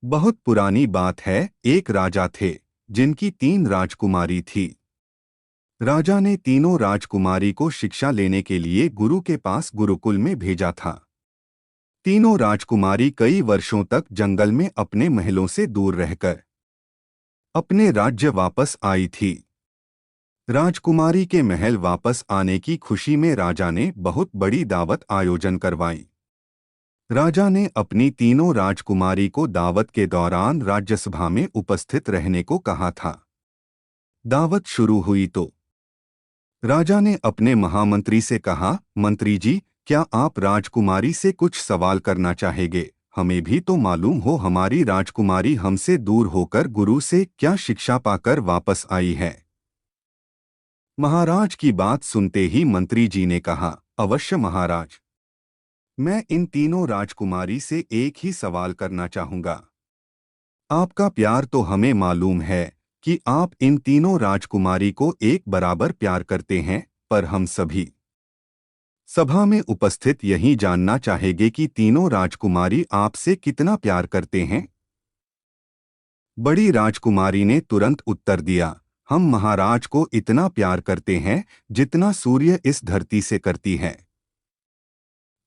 बहुत पुरानी बात है। एक राजा थे जिनकी 3 राजकुमारी थी। राजा ने तीनों राजकुमारी को शिक्षा लेने के लिए गुरु के पास गुरुकुल में भेजा था। तीनों राजकुमारी कई वर्षों तक जंगल में अपने महलों से दूर रहकर अपने राज्य वापस आई थी। राजकुमारी के महल वापस आने की खुशी में राजा ने बहुत बड़ी दावत आयोजन करवाई। राजा ने अपनी तीनों राजकुमारी को दावत के दौरान राज्यसभा में उपस्थित रहने को कहा था। दावत शुरू हुई तो राजा ने अपने महामंत्री से कहा, मंत्री जी, क्या आप राजकुमारी से कुछ सवाल करना चाहेंगे? हमें भी तो मालूम हो हमारी राजकुमारी हमसे दूर होकर गुरु से क्या शिक्षा पाकर वापस आई है। महाराज की बात सुनते ही मंत्री जी ने कहा, अवश्य महाराज, मैं इन तीनों राजकुमारी से एक ही सवाल करना चाहूंगा। आपका प्यार तो हमें मालूम है कि आप इन तीनों राजकुमारी को एक बराबर प्यार करते हैं, पर हम सभी सभा में उपस्थित यही जानना चाहेंगे कि तीनों राजकुमारी आपसे कितना प्यार करते हैं। बड़ी राजकुमारी ने तुरंत उत्तर दिया, हम महाराज को इतना प्यार करते हैं जितना सूर्य इस धरती से करती है।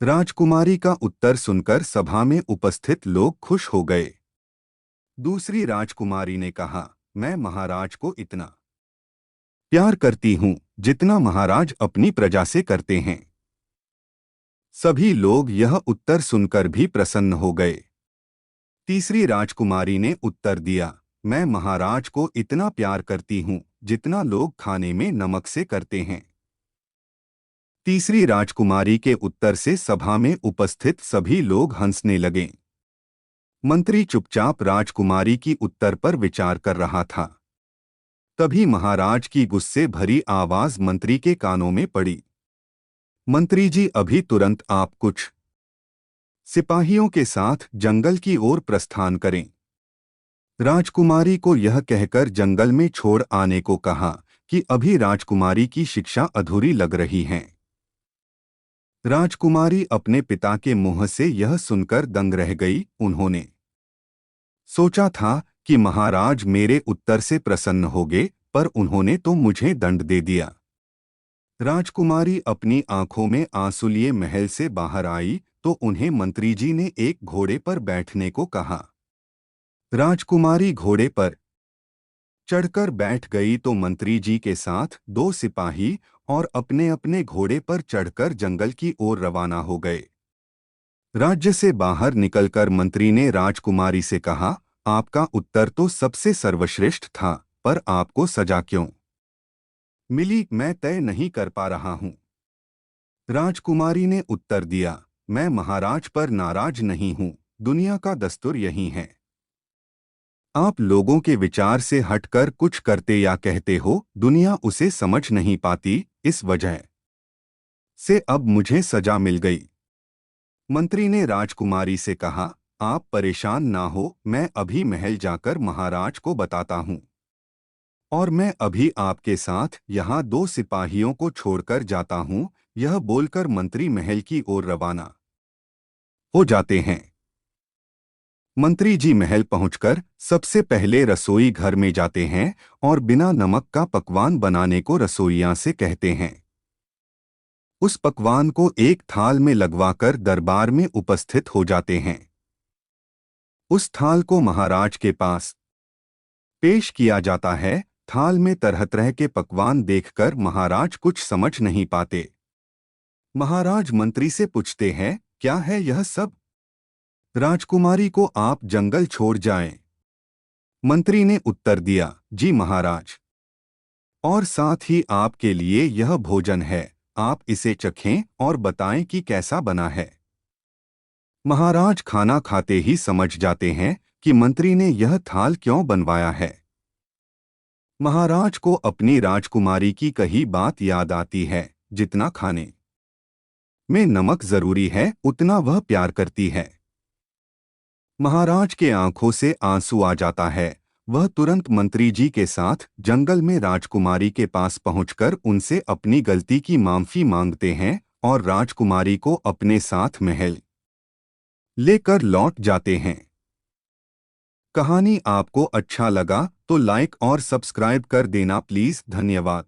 राजकुमारी का उत्तर सुनकर सभा में उपस्थित लोग खुश हो गए। दूसरी राजकुमारी ने कहा, मैं महाराज को इतना प्यार करती हूँ जितना महाराज अपनी प्रजा से करते हैं। सभी लोग यह उत्तर सुनकर भी प्रसन्न हो गए। तीसरी राजकुमारी ने उत्तर दिया, मैं महाराज को इतना प्यार करती हूँ जितना लोग खाने में नमक से करते हैं। तीसरी राजकुमारी के उत्तर से सभा में उपस्थित सभी लोग हंसने लगे। मंत्री चुपचाप राजकुमारी की उत्तर पर विचार कर रहा था। तभी महाराज की गुस्से भरी आवाज मंत्री के कानों में पड़ी, मंत्री जी, अभी तुरंत आप कुछ सिपाहियों के साथ जंगल की ओर प्रस्थान करें। राजकुमारी को यह कहकर जंगल में छोड़ आने को कहा कि अभी राजकुमारी की शिक्षा अधूरी लग रही है। राजकुमारी अपने पिता के मुंह से यह सुनकर दंग रह गई। उन्होंने सोचा था कि महाराज मेरे उत्तर से प्रसन्न होंगे, पर उन्होंने तो मुझे दंड दे दिया। राजकुमारी अपनी आंखों में आंसू लिए महल से बाहर आई तो उन्हें मंत्री जी ने एक घोड़े पर बैठने को कहा। राजकुमारी घोड़े पर चढ़कर बैठ गई तो मंत्री जी के साथ 2 सिपाही और अपने अपने घोड़े पर चढ़कर जंगल की ओर रवाना हो गए। राज्य से बाहर निकलकर मंत्री ने राजकुमारी से कहा, आपका उत्तर तो सबसे सर्वश्रेष्ठ था, पर आपको सजा क्यों मिली मैं तय नहीं कर पा रहा हूं। राजकुमारी ने उत्तर दिया, मैं महाराज पर नाराज नहीं हूं, दुनिया का दस्तूर यही है। आप लोगों के विचार से हटकर कुछ करते या कहते हो, दुनिया उसे समझ नहीं पाती, इस वजह से अब मुझे सजा मिल गई। मंत्री ने राजकुमारी से कहा, आप परेशान ना हो, मैं अभी महल जाकर महाराज को बताता हूँ। और मैं अभी आपके साथ यहाँ 2 सिपाहियों को छोड़कर जाता हूँ। यह बोलकर मंत्री महल की ओर रवाना हो जाते हैं। मंत्री जी महल पहुंचकर सबसे पहले रसोई घर में जाते हैं और बिना नमक का पकवान बनाने को रसोइया से कहते हैं। उस पकवान को एक थाल में लगवाकर दरबार में उपस्थित हो जाते हैं। उस थाल को महाराज के पास पेश किया जाता है। थाल में तरह तरह के पकवान देखकर महाराज कुछ समझ नहीं पाते। महाराज मंत्री से पूछते हैं, क्या है यह सब? राजकुमारी को आप जंगल छोड़ जाएं। मंत्री ने उत्तर दिया, जी महाराज, और साथ ही आपके लिए यह भोजन है, आप इसे चखें और बताएं कि कैसा बना है। महाराज खाना खाते ही समझ जाते हैं कि मंत्री ने यह थाल क्यों बनवाया है। महाराज को अपनी राजकुमारी की कही बात याद आती है, जितना खाने में नमक जरूरी है उतना वह प्यार करती है। महाराज के आंखों से आंसू आ जाता है। वह तुरंत मंत्री जी के साथ जंगल में राजकुमारी के पास पहुंचकर उनसे अपनी गलती की माफी मांगते हैं और राजकुमारी को अपने साथ महल लेकर लौट जाते हैं। कहानी आपको अच्छा लगा तो लाइक और सब्सक्राइब कर देना प्लीज। धन्यवाद।